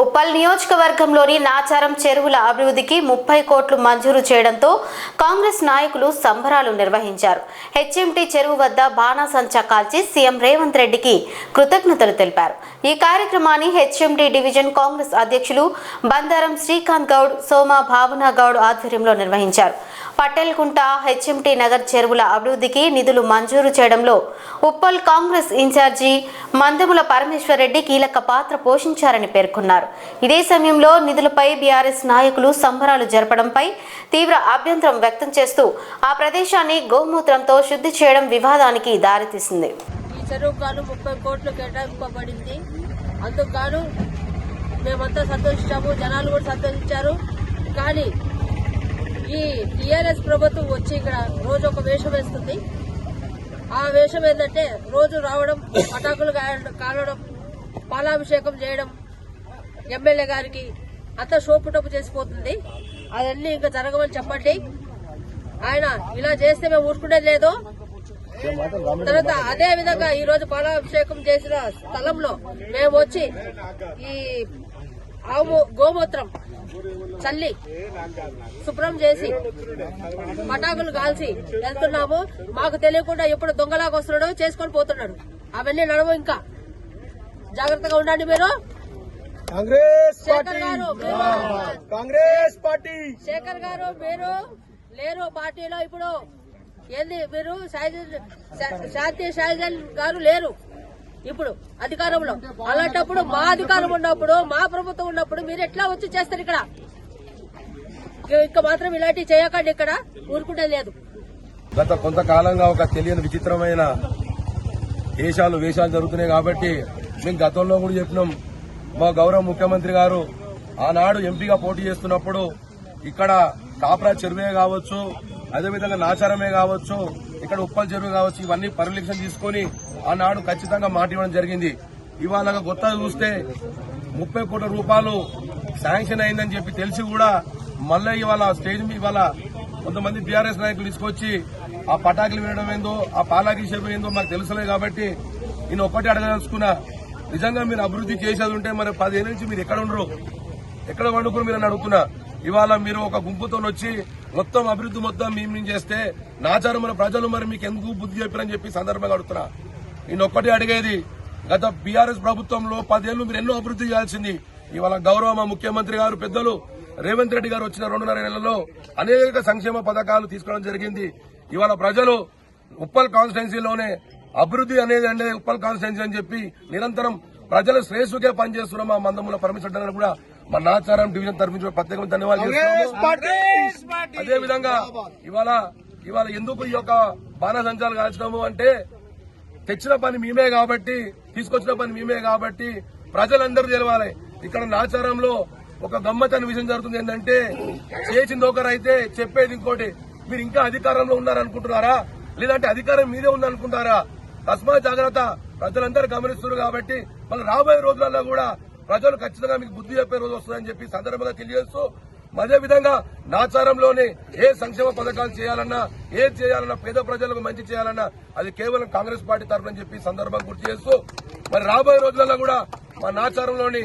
ఉప్పల్ నియోజకవర్గంలోని నాచారం చెరువుల అభివృద్ధికి 30 కోట్లు మంజూరు చేయడంతో కాంగ్రెస్ నాయకులు సంబరాలు నిర్వహించారు. హెచ్ఎంటీ చెరువు వద్ద బాణాసంచా కాల్చి సీఎం రేవంత్ రెడ్డికి కృతజ్ఞతలు తెలిపారు. ఈ కార్యక్రమాన్ని హెచ్ఎంటీ డివిజన్ కాంగ్రెస్ అధ్యక్షులు బందారం శ్రీకాంత్ గౌడ్, సోమా భావన గౌడ్ ఆధ్వర్యంలో నిర్వహించారు. పటేల్కుంట హెచ్ఎంటీ నగర్ చెరువుల అభివృద్ధికి నిధులు మంజూరు చేయడంలో ఉప్పల్ కాంగ్రెస్ ఇన్ఛార్జి మందముల పరమేశ్వర్ రెడ్డి కీలక పాత్ర పోషించారని పేర్కొన్నారు. ఇదే సమయంలో నిధులపై బీఆర్ఎస్ నాయకులు సంబరాలు జరపడంపై తీవ్ర అభ్యంతరం వ్యక్తం చేస్తూ ఆ ప్రదేశాన్ని గోమూత్రంతో శుద్ధి చేయడం వివాదానికి దారితీసింది. ఈ చెరువుకు గాను 30 కోట్లు కేటాయింపబడింది. అందుకు గాను మేమంతా సంతోషించాము, జనాలు కూడా సంతోషించారు. కానీ ఈ టీఆర్ఎస్ ప్రభుత్వం వచ్చి ఇక్కడ రోజు ఒక వేషం వేస్తుంది. ఆ వేషం ఏంటంటే రోజు రావడం, పటాకులు కాలడం, పాలాభిషేకం చేయడం, ఎమ్మెల్యే గారికి అంతా షోపుటప్పు చేసిపోతుంది. అదన్నీ ఇంకా జరగమని చెప్పండి. ఆయన ఇలా చేస్తే మేము ఊరుకునేది లేదు. తర్వాత అదే విధంగా ఈ రోజు పాలాభిషేకం చేసిన స్థలంలో మేము వచ్చి ఈ గోమూత్రం చల్లి శుభ్రం చేసి పటాకులు కాల్చి వెళ్తున్నాము. మాకు తెలియకుండా ఎప్పుడు దొంగలాగా వస్తున్నాడో చేసుకొని పోతున్నాడు. అవన్నీ నడవు. ఇంకా జాగ్రత్తగా ఉండండి. మీరు కాంగ్రెస్ పార్టీ శేఖర్ గారు మీరు లేరు పార్టీలో. ఇప్పుడు ఏంది మీరు శాంతి షైజల్ గారు లేరు ఇప్పుడు అధికారంలో. అలాంటప్పుడు మా అధికారం ఉన్నప్పుడు, మా ప్రభుత్వం ఉన్నప్పుడు మీరు ఎట్లా వచ్చి చేస్తారు? ఇక్కడ ఇంకా మాత్రం ఇలాంటివి చేయకండి. ఇక్కడ ఊరుకుంటే లేదు. గత కొంతకాలంగా ఒక తెలియని విచిత్రమైన వేషాలు జరుగుతున్నాయి. కాబట్టి మేము గతంలో కూడా చెప్పినాం. మా గౌరవ ముఖ్యమంత్రి గారు ఆనాడు ఎంపీగా పోటీ చేస్తున్నప్పుడు ఇక్కడ కాప్రా చెరువే కావచ్చు, అదేవిధంగా నాచారమే కావచ్చు, ఇక్కడ ఉప్పల్ చెరువు కావచ్చు, ఇవన్నీ పరిరక్షణ తీసుకుని ఆనాడు ఖచ్చితంగా మాట ఇవ్వడం జరిగింది. ఇవాళ కొత్తగా చూస్తే 30 కోట్ల రూపాయలు శాంక్షన్ అయిందని చెప్పి తెలిసి కూడా మళ్ళీ ఇవాళ స్టేజ్ మీద ఇవాళ కొంతమంది బీఆర్ఎస్ నాయకులు తీసుకొచ్చి ఆ పటాకులు వినడం ఏందో, ఆ పాలాభిషేకం ఏందో మాకు తెలుసలేదు. కాబట్టి నేను ఒక్కటి అడగదలుచుకున్నా, నిజంగా మీరు అభివృద్ధి చేసేది ఉంటే మరి 10 ఏళ్ళ నుంచి మీరు ఎక్కడ ఉండరు, ఎక్కడ వండుకుని మీరు అని అడుగుతున్నా. ఇవాళ మీరు ఒక గుంపుతో వచ్చి మొత్తం అభివృద్ధి మొత్తం మేము చేస్తే నాచారం మన ప్రజలు మరి మీకు ఎందుకు బుద్ధి చెప్పారని చెప్పి సందర్భంగా అడుగుతున్నా. నేను ఒక్కటి అడిగేది, గత బీఆర్ఎస్ ప్రభుత్వంలో 10 ఏళ్లు మీరు ఎన్నో అభివృద్ధి చేయాల్సింది. ఇవాళ గౌరవ మా ముఖ్యమంత్రి గారు పెద్దలు రేవంత్ రెడ్డి గారు వచ్చిన 2.5 నెలల్లో అనేక సంక్షేమ పథకాలు తీసుకోవడం జరిగింది. ఇవాళ ప్రజలు ఉప్పల్ కాన్స్టిట్యున్సీలోనే అభివృద్ధి అనేది ఉప్పల్ కాన్స్టిట్యున్సీ అని చెప్పి నిరంతరం ప్రజల శ్రేయస్సుకే పనిచేస్తున్న మా మందముల పరమేశ్వర్ రెడ్డి కూడా మా నాచారం డివిజన్ తరఫు ప్రత్యేకంగా ధన్యవాదాలు చేస్తున్నాము. అదేవిధంగా ఇవాళ ఎందుకు ఈ యొక్క బాణసంచాలు కాల్చడము అంటే, తెచ్చిన పని మేమే కాబట్టి, తీసుకొచ్చిన పని మేమే కాబట్టి ప్రజలందరూ తెలవాలి. ఇక్కడ నాచారంలో ఒక గమ్మత్తైన విషయం జరుగుతుంది. ఏంటంటే చేసింది ఒకరైతే చెప్పేది ఇంకోటి. మీరు ఇంకా అధికారంలో ఉన్నారనుకుంటున్నారా, లేదంటే అధికారం మీదే ఉందనుకుంటారా? తస్మా జాగ్రత్త. ప్రజలందరూ గమనిస్తున్నారు కాబట్టి మళ్ళీ రాబోయే రోజులలో కూడా ప్రజలు ఖచ్చితంగా మీకు బుద్ధి చెప్పే రోజు వస్తుందని చెప్పి సందర్భంగా తెలియజేస్తూ, అదేవిధంగా నాచారంలోనే ఏ సంక్షేమ పథకాలు చేయాలన్నా, ఏది చేయాలన్నా, పేద ప్రజలకు మంచి చేయాలన్నా అది కేవలం కాంగ్రెస్ పార్టీ తరఫున చెప్పి సందర్భం గుర్తు చేస్తూ, మరి రాబోయే రోజులలో కూడా మా నాచారంలోని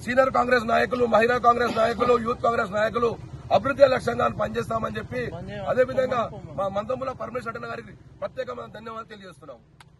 సీనియర్ కాంగ్రెస్ నాయకులు, మహిళా కాంగ్రెస్ నాయకులు, యూత్ కాంగ్రెస్ నాయకులు అభివృద్ధి లక్ష్యంగా పనిచేస్తామని చెప్పి, అదేవిధంగా మా మందముల పరమేశ్వర గారికి ప్రత్యేకమైన ధన్యవాదాలు తెలియజేస్తున్నాం.